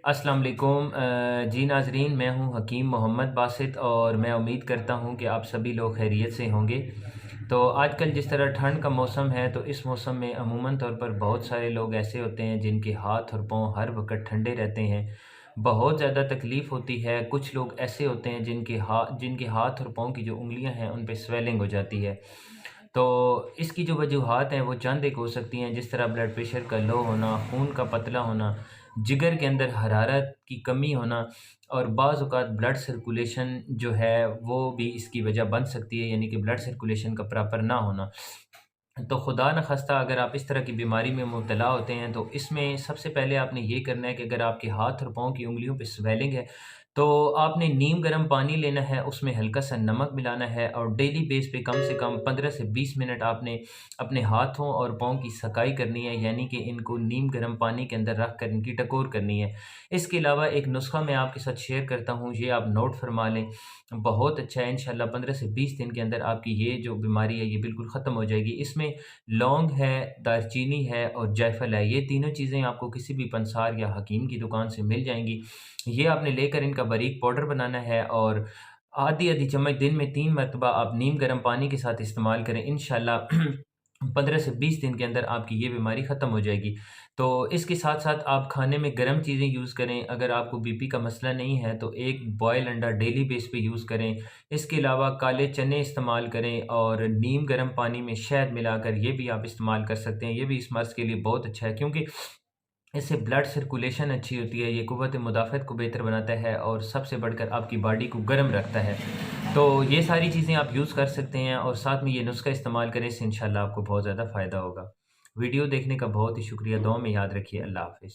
السلام علیکم جی ناظرین، میں ہوں حکیم محمد باسط اور میں امید کرتا ہوں کہ آپ سبھی لوگ خیریت سے ہوں گے۔ تو آج کل جس طرح ٹھنڈ کا موسم ہے تو اس موسم میں عموماً طور پر بہت سارے لوگ ایسے ہوتے ہیں جن کے ہاتھ اور پاؤں ہر وقت ٹھنڈے رہتے ہیں، بہت زیادہ تکلیف ہوتی ہے۔ کچھ لوگ ایسے ہوتے ہیں جن کے ہاتھ اور پاؤں کی جو انگلیاں ہیں ان پہ سویلنگ ہو جاتی ہے۔ تو اس کی جو وجوہات ہیں وہ چند ایک ہو سکتی ہیں، جس طرح بلڈ پریشر کا لو ہونا، خون کا پتلا ہونا، جگر کے اندر حرارت کی کمی ہونا، اور بعض اوقات بلڈ سرکولیشن جو ہے وہ بھی اس کی وجہ بن سکتی ہے، یعنی کہ بلڈ سرکولیشن کا پراپر نہ ہونا۔ تو خدا نخواستہ اگر آپ اس طرح کی بیماری میں مبتلا ہوتے ہیں تو اس میں سب سے پہلے آپ نے یہ کرنا ہے کہ اگر آپ کے ہاتھ اور پاؤں کی انگلیوں پہ سویلنگ ہے تو آپ نے نیم گرم پانی لینا ہے، اس میں ہلکا سا نمک ملانا ہے، اور ڈیلی بیس پہ کم سے کم 15 سے 20 منٹ آپ نے اپنے ہاتھوں اور پاؤں کی صفائی کرنی ہے، یعنی کہ ان کو نیم گرم پانی کے اندر رکھ کر ان کی ٹکور کرنی ہے۔ اس کے علاوہ ایک نسخہ میں آپ کے ساتھ شیئر کرتا ہوں، یہ آپ نوٹ فرما لیں، بہت اچھا ہے، انشاءاللہ 15 سے 20 دن کے اندر آپ کی یہ جو بیماری ہے یہ بالکل ختم ہو جائے گی۔ اس میں لونگ ہے، دار چینی ہے اور جائفل ہے، یہ تینوں چیزیں آپ کو کسی بھی پنسار یا حکیم کی دکان سے مل جائیں گی۔ یہ آپ نے لے کر ان کا باریک پاؤڈر بنانا ہے، اور آدھی آدھی چمچ دن میں 3 مرتبہ آپ نیم گرم پانی کے ساتھ استعمال کریں، انشاءاللہ 15 سے 20 دن کے اندر آپ کی یہ بیماری ختم ہو جائے گی۔ تو اس کے ساتھ ساتھ آپ کھانے میں گرم چیزیں یوز کریں، اگر آپ کو بی پی کا مسئلہ نہیں ہے تو ایک بوائل انڈا ڈیلی بیس پہ یوز کریں۔ اس کے علاوہ کالے چنے استعمال کریں، اور نیم گرم پانی میں شہد ملا کر یہ بھی آپ استعمال کر سکتے ہیں، یہ بھی اس مرض کے لیے بہت اچھا ہے، کیونکہ اس سے بلڈ سرکولیشن اچھی ہوتی ہے، یہ قوت مدافعت کو بہتر بناتا ہے، اور سب سے بڑھ کر آپ کی باڈی کو گرم رکھتا ہے۔ تو یہ ساری چیزیں آپ یوز کر سکتے ہیں، اور ساتھ میں یہ نسخہ استعمال کریں، اس سے انشاءاللہ آپ کو بہت زیادہ فائدہ ہوگا۔ ویڈیو دیکھنے کا بہت ہی شکریہ، دعاؤں میں یاد رکھیے، اللہ حافظ۔